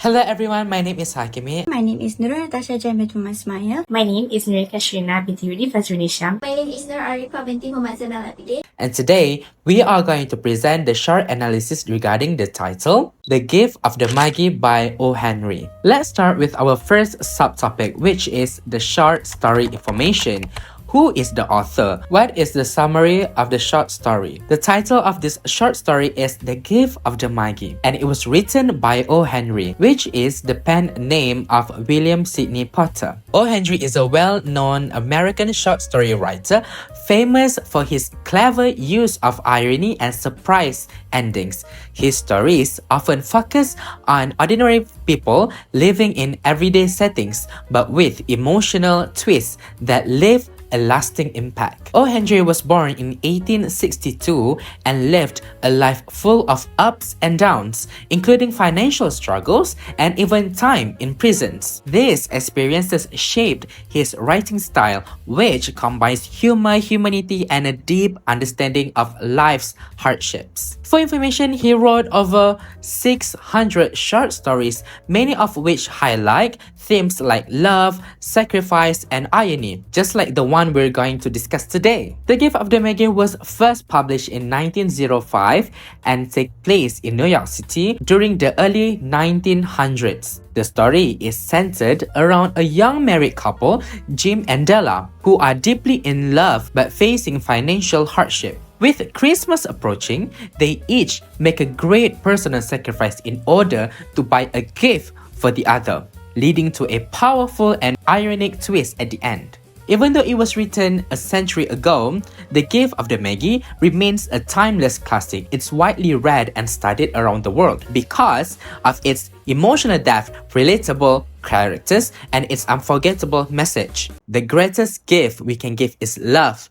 Hello everyone, my name is Hakimi. My name is Nurul TashaJan binti Muhammad Ismail. My name is Qashrina binti Indonesia. My name is Arifa binti Muhammad Abidin. And today, we are going to present the short analysis regarding the title, The Gift of the Magi by O. Henry. Let's start with our first subtopic, which is the short story information. Who is the author? What is the summary of the short story? The title of this short story is The Gift of the Magi, and it was written by O. Henry, which is the pen name of William Sidney Potter. O. Henry is a well-known American short story writer, famous for his clever use of irony and surprise endings. His stories often focus on ordinary people living in everyday settings, but with emotional twists that leave a lasting impact. O. Henry was born in 1862 and lived a life full of ups and downs, including financial struggles and even time in prisons. These experiences shaped his writing style, which combines humor, humanity, and a deep understanding of life's hardships. For information, he wrote over 600 short stories, many of which highlight themes like love, sacrifice, and irony, just like the one we're going to discuss today. The Gift of the Magi was first published in 1905 and take place in New York City during the early 1900s. The story is centered around a young married couple, Jim and Della, who are deeply in love but facing financial hardship. With Christmas approaching, they each make a great personal sacrifice in order to buy a gift for the other, leading to a powerful and ironic twist at the end. Even though it was written a century ago, The Gift of the Magi remains a timeless classic. It's widely read and studied around the world because of its emotional depth, relatable characters, and its unforgettable message. The greatest gift we can give is love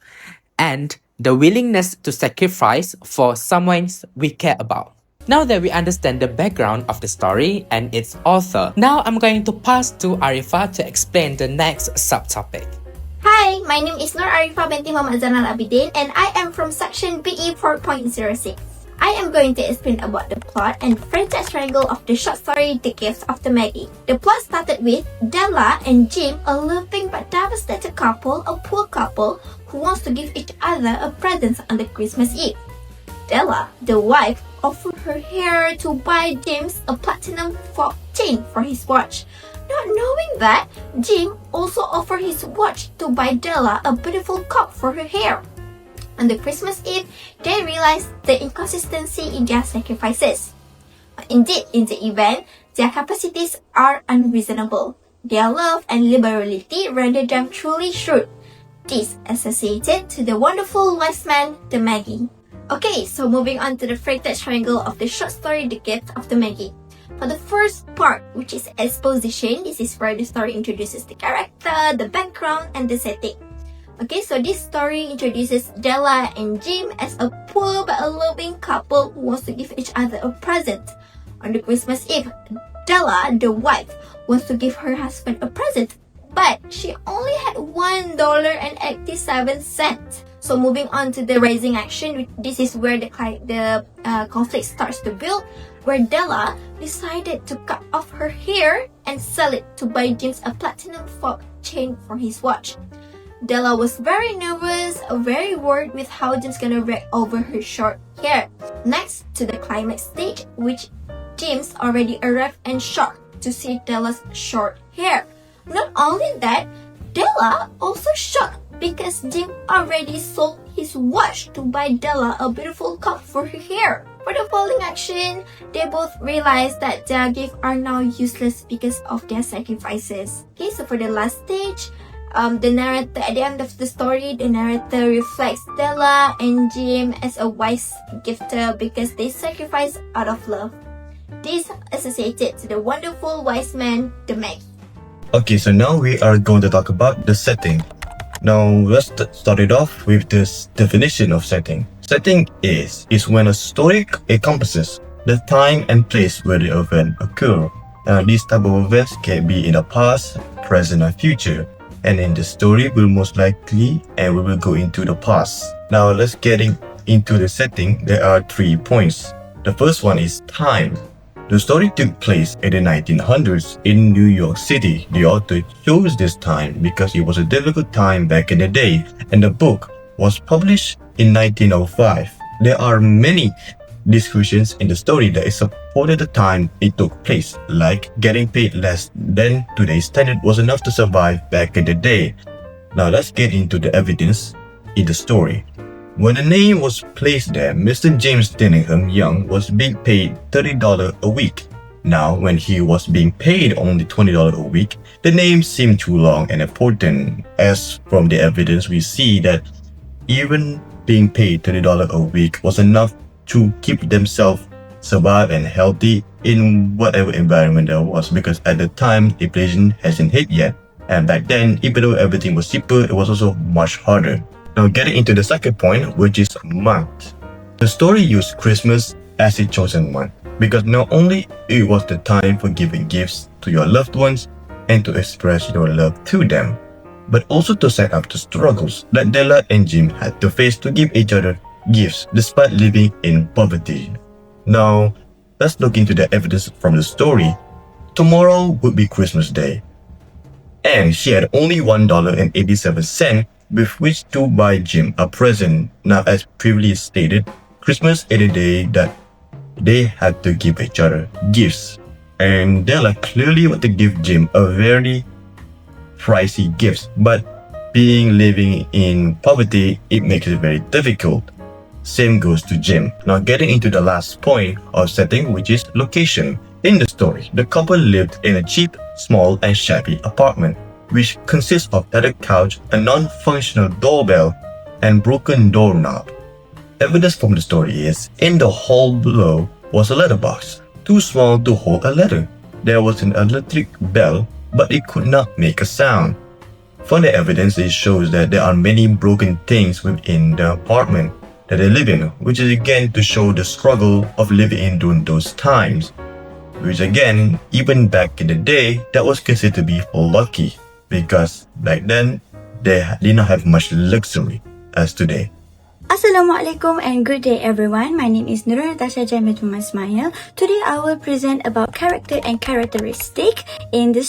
and the willingness to sacrifice for someone we care about. Now that we understand the background of the story and its author, now I'm going to pass to Arifa to explain the next subtopic. Hi, my name is Arifa binti Muhammad Abidin and I am from section BE 4.06. I am going to explain about the plot and franchise triangle of the short story The Gift of the Magi. The plot started with Della and Jim, a loving but devastated couple, a poor couple who wants to give each other a present on the Christmas Eve. Della, the wife, offered her hair to buy James a platinum fork chain for his watch. Not knowing that, Jim also offered his watch to buy Della a beautiful cup for her hair. On the Christmas Eve, they realized the inconsistency in their sacrifices. Indeed, in the event, their capacities are unreasonable. Their love and liberality render them truly shrewd. This associated to the wonderful wise man, the Magi. Okay, so moving on to the franchise triangle of the short story The Gift of the Magi. For the first part, which is exposition, this is where the story introduces the character, the background, and the setting. Okay, so this story introduces Della and Jim as a poor but a loving couple who wants to give each other a present. On the Christmas Eve, Della, the wife, wants to give her husband a present, but she only had $1.87. So moving on to the raising action, this is where the conflict starts to build, where Della decided to cut off her hair and sell it to buy James a platinum fork chain for his watch. Della was very nervous, very worried with how James gonna react over her short hair. Next to the climax stage, which James already arrived and shocked to see Della's short hair. Not only that, Della also shocked because Jim already sold his watch to buy Della a beautiful cup for her hair. For the following action, they both realize that their gifts are now useless because of their sacrifices. Okay, so for the last stage, at the end of the story, the narrator reflects Della and Jim as a wise gifter because they sacrifice out of love. This associated to the wonderful wise man, the Magi. Okay, so now we are going to talk about the setting. Now let's start it off with this definition of setting. Setting is when a story encompasses the time and place where the event occur. These type of events can be in the past, present, or future. And in the story, we will go into the past. Now let's get into the setting. There are 3 points. The first one is time. The story took place in the 1900s in New York City. The author chose this time because it was a difficult time back in the day, and the book was published in 1905. There are many discussions in the story that is supported the time it took place, like getting paid less than today's standard was enough to survive back in the day. Now let's get into the evidence in the story. When the name was placed there, Mr. James Dillingham Young was being paid $30 a week. Now, when he was being paid only $20 a week, the name seemed too long and important, as from the evidence we see that even being paid $30 a week was enough to keep themselves survive and healthy in whatever environment there was, because at the time inflation hasn't hit yet, and back then, even though everything was cheaper, it was also much harder. Now getting into the second point, which is month. The story used Christmas as its chosen month because not only it was the time for giving gifts to your loved ones and to express your love to them, but also to set up the struggles that Della and Jim had to face to give each other gifts despite living in poverty. Now, let's look into the evidence from the story. Tomorrow would be Christmas Day, and she had only $1.87 with which to buy Jim a present. Now, as previously stated, Christmas is the day that they had to give each other gifts, and Della clearly wanted to give Jim a very pricey gift, but living in poverty, it makes it very difficult. Same goes to Jim. Now getting into the last point of setting, which is location. In the story, the couple lived in a cheap, small and shabby apartment, which consists of a couch, a non-functional doorbell, and broken doorknob. Evidence from the story is, in the hall below was a letterbox, too small to hold a letter. There was an electric bell, but it could not make a sound. From the evidence, it shows that there are many broken things within the apartment that they live in, which is again to show the struggle of living in during those times. Which again, even back in the day, that was considered to be lucky, because back then, they did not have much luxury as today. Assalamualaikum and good day everyone. My name is Nurul TashaJan Ismail. Today I will present about character and characteristic in the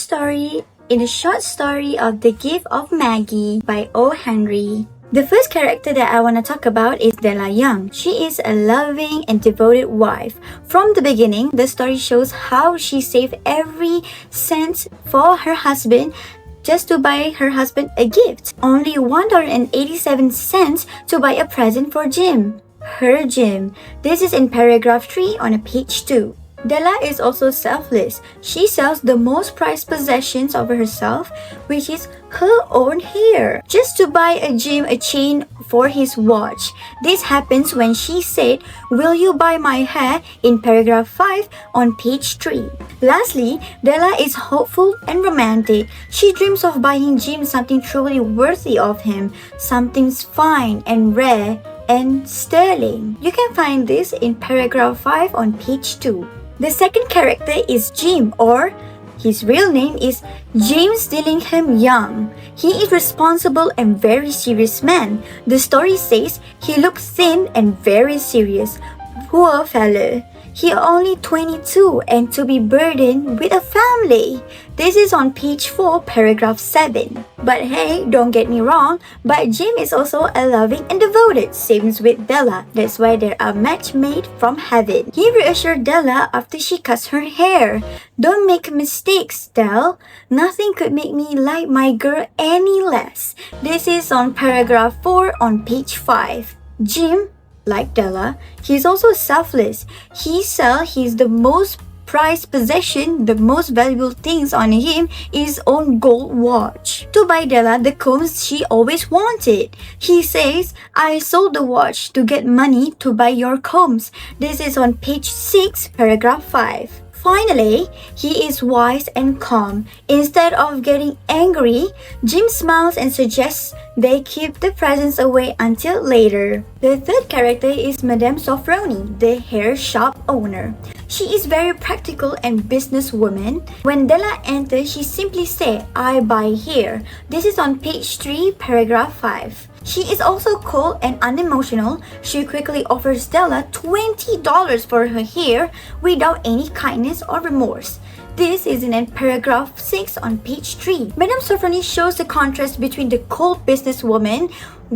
short story of The Gift of Magi by O. Henry. The first character that I want to talk about is Della Young. She is a loving and devoted wife. From the beginning, the story shows how she saved every cent for her husband just to buy her husband a gift. Only $1.87 to buy a present for Jim. Her Jim. This is in paragraph 3 on page 2. Della is also selfless. She sells the most prized possessions of herself, which is her own hair, just to buy Jim a chain for his watch. This happens when she said, "Will you buy my hair?" in paragraph 5 on page 3. Lastly, Della is hopeful and romantic. She dreams of buying Jim something truly worthy of him, something fine and rare and sterling. You can find this in paragraph 5 on page 2. The second character is Jim, or his real name is James Dillingham Young. He is responsible and very serious man. The story says he looks thin and very serious. Poor fellow. He only 22 and to be burdened with a family. This is on page 4, paragraph 7. But hey, don't get me wrong, but Jim is also a loving and devoted, same with Della. That's why they are match made from heaven. He reassured Della after she cuts her hair. Don't make mistakes, Del. Nothing could make me like my girl any less. This is on paragraph 4 on page 5. Jim, like Della, he's also selfless. He's the most prized possession, the most valuable things on him is own gold watch. To buy Della the combs she always wanted. He says, "I sold the watch to get money to buy your combs." This is on page 6, paragraph 5. Finally, he is wise and calm. Instead of getting angry, Jim smiles and suggests they keep the presents away until later. The third character is Madame Sofroni, the hair shop owner. She is very practical and businesswoman. When Della enters, she simply says, "I buy here." This is on page 3, paragraph 5. She is also cold and unemotional. She quickly offers Della $20 for her hair without any kindness or remorse. This is in paragraph 6 on page 3. Madame Sofronie shows the contrast between the cold businesswoman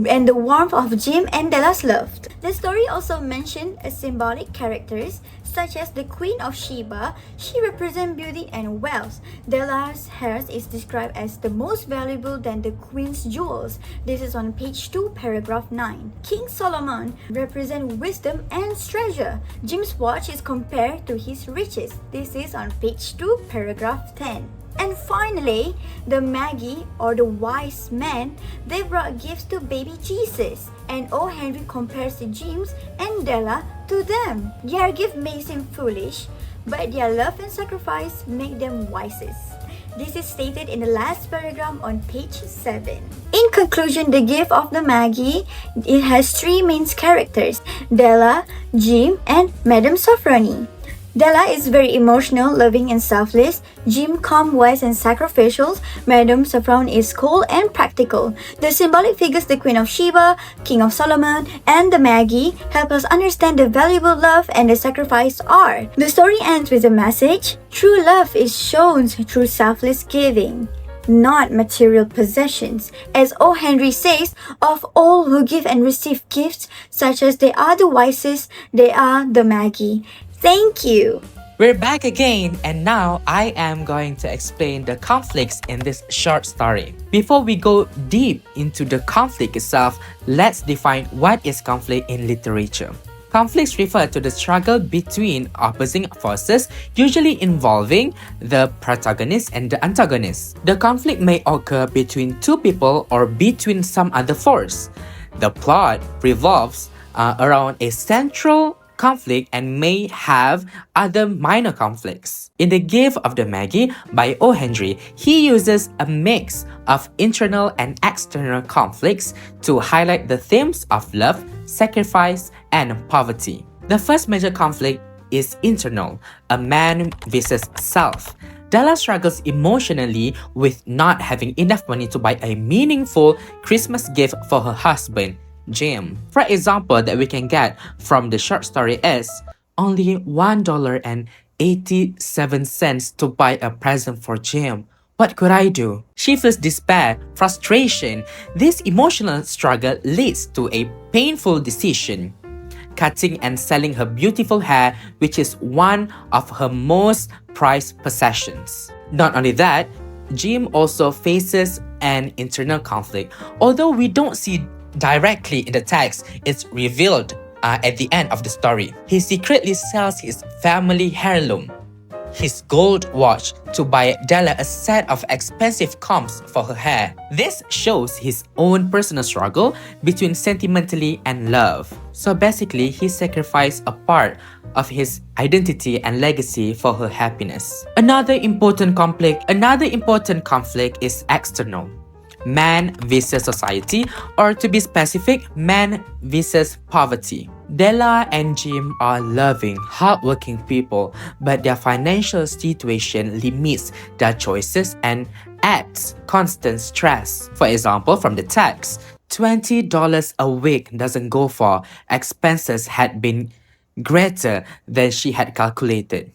and the warmth of Jim and Della's love. The story also mentioned symbolic characters such as the Queen of Sheba. She represents beauty and wealth. Della's hair is described as the most valuable than the Queen's jewels. This is on page 2, paragraph 9. King Solomon represents wisdom and treasure. Jim's watch is compared to his riches. This is on page 2, paragraph 10. And finally, the Magi or the wise men, they brought gifts to baby Jesus. And O. Henry compares James and Della to them. Their gift may seem foolish, but their love and sacrifice make them wisest. This is stated in the last paragraph on page 7. In conclusion, the Gift of the Magi, it has 3 main characters, Della, Jim, and Madame Sofronie. Della is very emotional, loving, and selfless. Jim calm, wise, and sacrificial. Madame Sofronie is cold and practical. The symbolic figures, the Queen of Sheba, King of Solomon, and the Magi, help us understand the valuable love and the sacrifice are. The story ends with a message. True love is shown through selfless giving, not material possessions. As O. Henry says, of all who give and receive gifts, such as they are the wisest, they are the Magi. Thank you. We're back again, and now I am going to explain the conflicts in this short story. Before we go deep into the conflict itself, let's define what is conflict in literature. Conflicts refer to the struggle between opposing forces, usually involving the protagonist and the antagonist. The conflict may occur between 2 people or between some other force. The plot revolves around a central conflict and may have other minor conflicts. In The Gift of the Magi by O. Henry, he uses a mix of internal and external conflicts to highlight the themes of love, sacrifice, and poverty. The first major conflict is internal, a man versus self. Della struggles emotionally with not having enough money to buy a meaningful Christmas gift for her husband, Jim. For example that we can get from the short story is only $1.87 to buy a present for Jim. What could I do? She feels despair, frustration. This emotional struggle leads to a painful decision: cutting and selling her beautiful hair, which is one of her most prized possessions. Not only that, Jim also faces an internal conflict. Although we don't see directly in the text, it's revealed at the end of the story. He secretly sells his family heirloom, his gold watch, to buy Della a set of expensive combs for her hair. This shows his own personal struggle between sentimentality and love. So basically, he sacrificed a part of his identity and legacy for her happiness. Another important conflict is external: man versus society, or to be specific, man versus poverty. Della and Jim are loving, hardworking people, but their financial situation limits their choices and adds constant stress. For example, from the text, $20 a week doesn't go far. Expenses had been greater than she had calculated.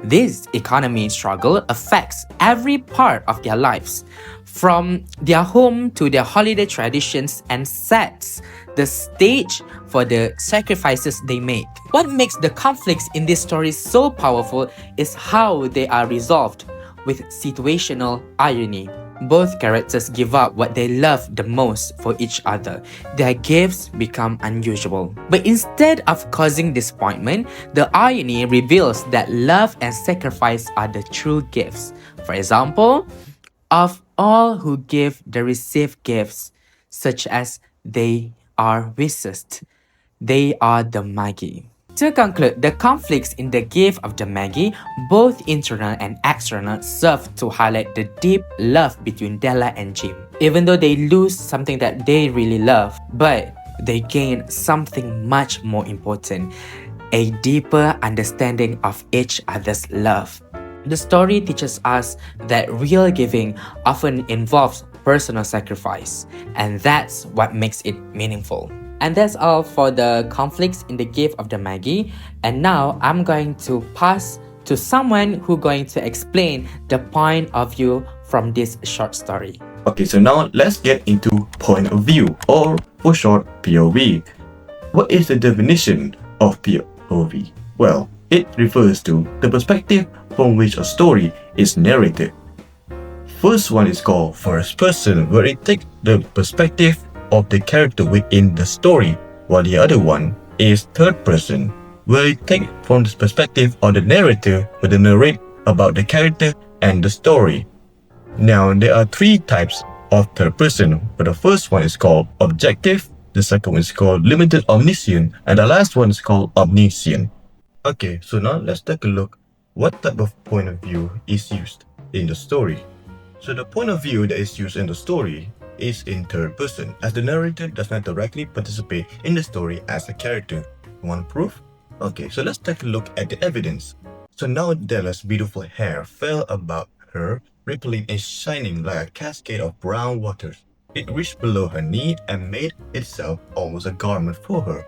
This economy struggle affects every part of their lives, from their home to their holiday traditions, and sets the stage for the sacrifices they make. What makes the conflicts in this story so powerful is how they are resolved with situational irony. Both characters give up what they love the most for each other. Their gifts become unusual. But instead of causing disappointment, the irony reveals that love and sacrifice are the true gifts. For example, of all who give, they receive gifts, such as they are wisest. They are the Magi. To conclude, the conflicts in The Gift of the Magi, both internal and external, serve to highlight the deep love between Della and Jim. Even though they lose something that they really love, but they gain something much more important: a deeper understanding of each other's love. The story teaches us that real giving often involves personal sacrifice, and that's what makes it meaningful. And that's all for the conflicts in the Gift of the Magi. And now I'm going to pass to someone who's going to explain the point of view from this short story. Okay, so now let's get into point of view, or for short, POV. What is the definition of POV? Well, it refers to the perspective from which a story is narrated. First one is called first person, where it takes the perspective of the character within the story, while the other one is third person, where it takes from the perspective of the narrator, where they narrate about the character and the story. Now, there are three types of third person, but the first one is called objective, the second one is called limited omniscient, and the last one is called omniscient. Okay, so now let's take a look what type of point of view is used in the story. So the point of view that is used in the story is in third person, as the narrator does not directly participate in the story as a character. You want proof? Okay, so let's take a look at the evidence. So now Della's beautiful hair fell about her, rippling and shining like a cascade of brown waters. It reached below her knee and made itself almost a garment for her.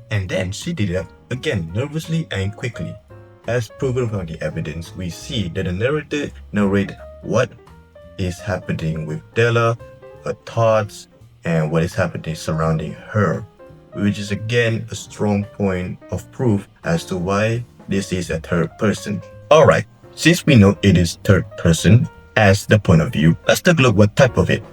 And then she did it again nervously and quickly. As proven from the evidence, we see that the narrator narrates what is happening with Della, her thoughts, and what is happening surrounding her, which is again a strong point of proof as to why this is a third person. Alright, since we know it is third person as the point of view, let's take a look what type of it.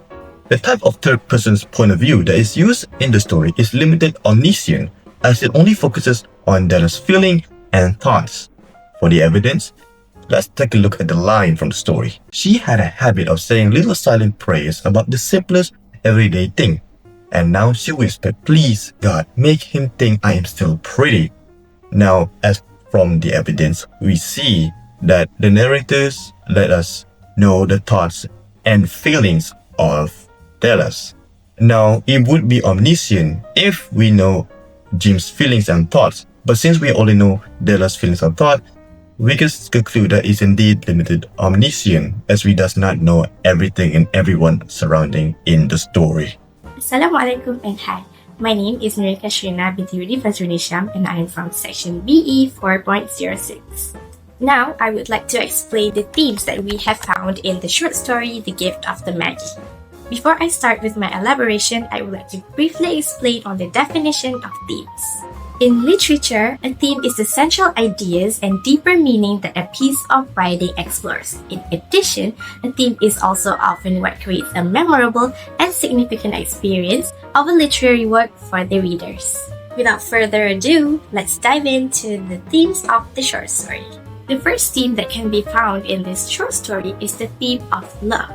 The type of third person's point of view that is used in the story is limited omniscient, as it only focuses on Della's feeling and thoughts. For the evidence, let's take a look at the line from the story. She had a habit of saying little silent prayers about the simplest everyday thing. And now she whispered, "Please, God, make him think I am still pretty." Now, as from the evidence, we see that the narrators let us know the thoughts and feelings of Della's. Now, it would be omniscient if we know Jim's feelings and thoughts, but since we only know Della's feelings and thoughts, we can conclude that it's indeed limited omniscient, as we does not know everything and everyone surrounding in the story. Assalamualaikum and hi. My name is Qashrina binti Fazrunisham and I am from section BE 4.06. Now, I would like to explain the themes that we have found in the short story The Gift of the Magi. Before I start with my elaboration, I would like to briefly explain on the definition of themes. In literature, a theme is the central ideas and deeper meaning that a piece of writing explores. In addition, a theme is also often what creates a memorable and significant experience of a literary work for the readers. Without further ado, let's dive into the themes of the short story. The first theme that can be found in this short story is the theme of love.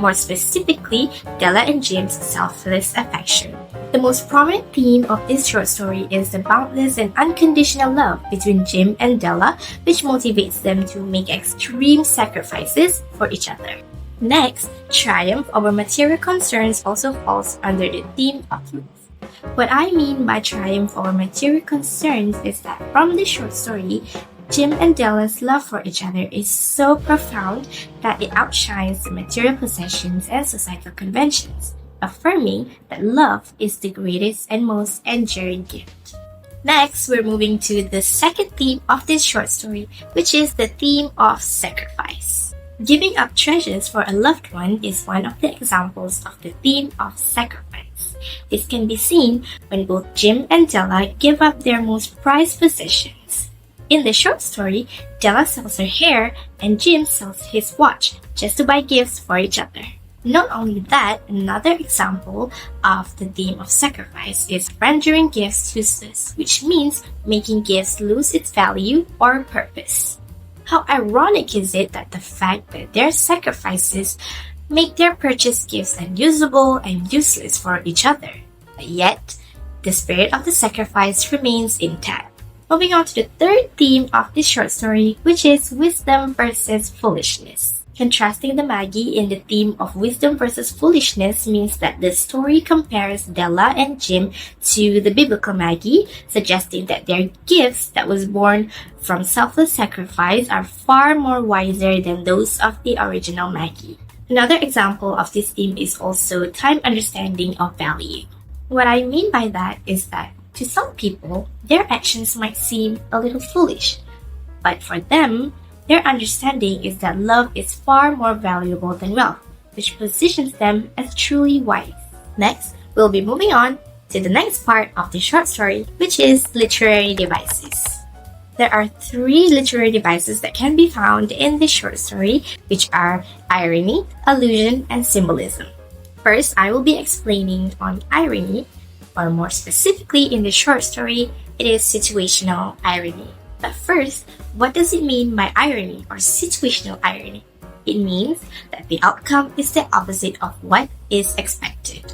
More specifically, Della and Jim's selfless affection. The most prominent theme of this short story is the boundless and unconditional love between Jim and Della, which motivates them to make extreme sacrifices for each other. Next, triumph over material concerns also falls under the theme of youth. What I mean by triumph over material concerns is that from this short story, Jim and Della's love for each other is so profound that it outshines the material possessions and societal conventions, affirming that love is the greatest and most enduring gift. Next, we're moving to the second theme of this short story, which is the theme of sacrifice. Giving up treasures for a loved one is one of the examples of the theme of sacrifice. This can be seen when both Jim and Della give up their most prized possessions. In the short story, Della sells her hair and Jim sells his watch just to buy gifts for each other. Not only that, another example of the theme of sacrifice is rendering gifts useless, which means making gifts lose its value or purpose. How ironic is it that the fact that their sacrifices make their purchased gifts unusable and useless for each other, but yet the spirit of the sacrifice remains intact. Moving on to the third theme of this short story, which is wisdom versus foolishness. Contrasting the Magi in the theme of wisdom versus foolishness means that the story compares Della and Jim to the biblical Magi, suggesting that their gifts that was born from selfless sacrifice are far more wiser than those of the original Magi. Another example of this theme is also time understanding of value. What I mean by that is that to some people, their actions might seem a little foolish, but for them, their understanding is that love is far more valuable than wealth, which positions them as truly wise. Next, we'll be moving on to the next part of the short story, which is literary devices. There are 3 literary devices that can be found in this short story, which are irony, allusion, and symbolism. First, I will be explaining on irony, or more specifically in the short story, it is situational irony. But first, what does it mean by irony or situational irony? It means that the outcome is the opposite of what is expected.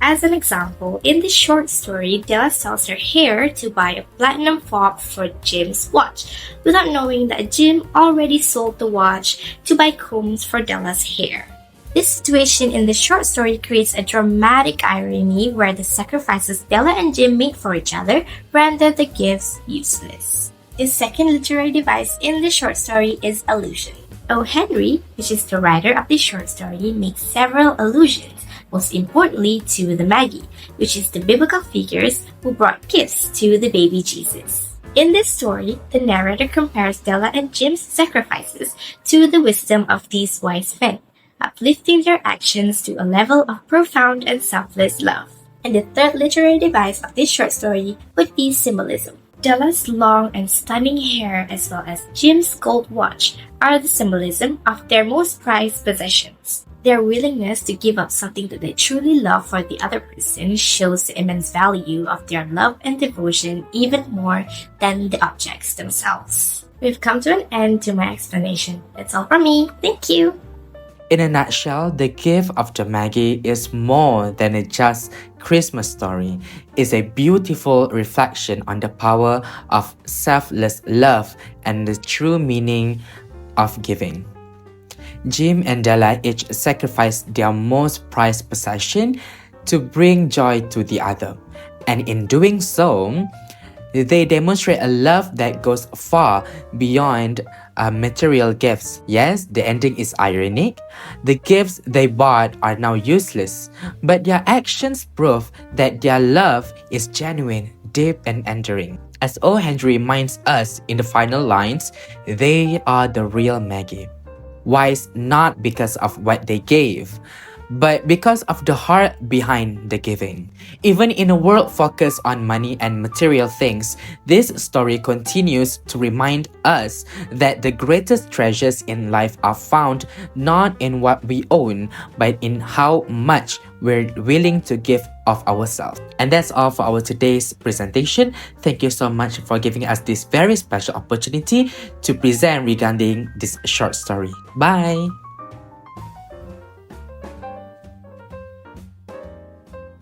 As an example, in this short story, Della sells her hair to buy a platinum fob for Jim's watch, without knowing that Jim already sold the watch to buy combs for Della's hair. This situation in the short story creates a dramatic irony where the sacrifices Della and Jim made for each other render the gifts useless. The second literary device in the short story is allusion. O. Henry, which is the writer of the short story, makes several allusions, most importantly to the Magi, which is the biblical figures who brought gifts to the baby Jesus. In this story, the narrator compares Della and Jim's sacrifices to the wisdom of these wise men, uplifting their actions to a level of profound and selfless love. And the third literary device of this short story would be symbolism. Della's long and stunning hair as well as Jim's gold watch are the symbolism of their most prized possessions. Their willingness to give up something that they truly love for the other person shows the immense value of their love and devotion even more than the objects themselves. We've come to an end to my explanation. That's all from me. Thank you! In a nutshell, the Gift of the Magi is more than a just Christmas story. It's a beautiful reflection on the power of selfless love and the true meaning of giving. Jim and Della each sacrificed their most prized possession to bring joy to the other, and in doing so, they demonstrate a love that goes far beyond material gifts. Yes, the ending is ironic. The gifts they bought are now useless, but their actions prove that their love is genuine, deep, and enduring. As O. Henry reminds us in the final lines, they are the real Magi. Wise not because of what they gave, but because of the heart behind the giving. Even in a world focused on money and material things, this story continues to remind us that the greatest treasures in life are found not in what we own, but in how much we're willing to give of ourselves. And that's all for our today's presentation. Thank you so much for giving us this very special opportunity to present regarding this short story. Bye!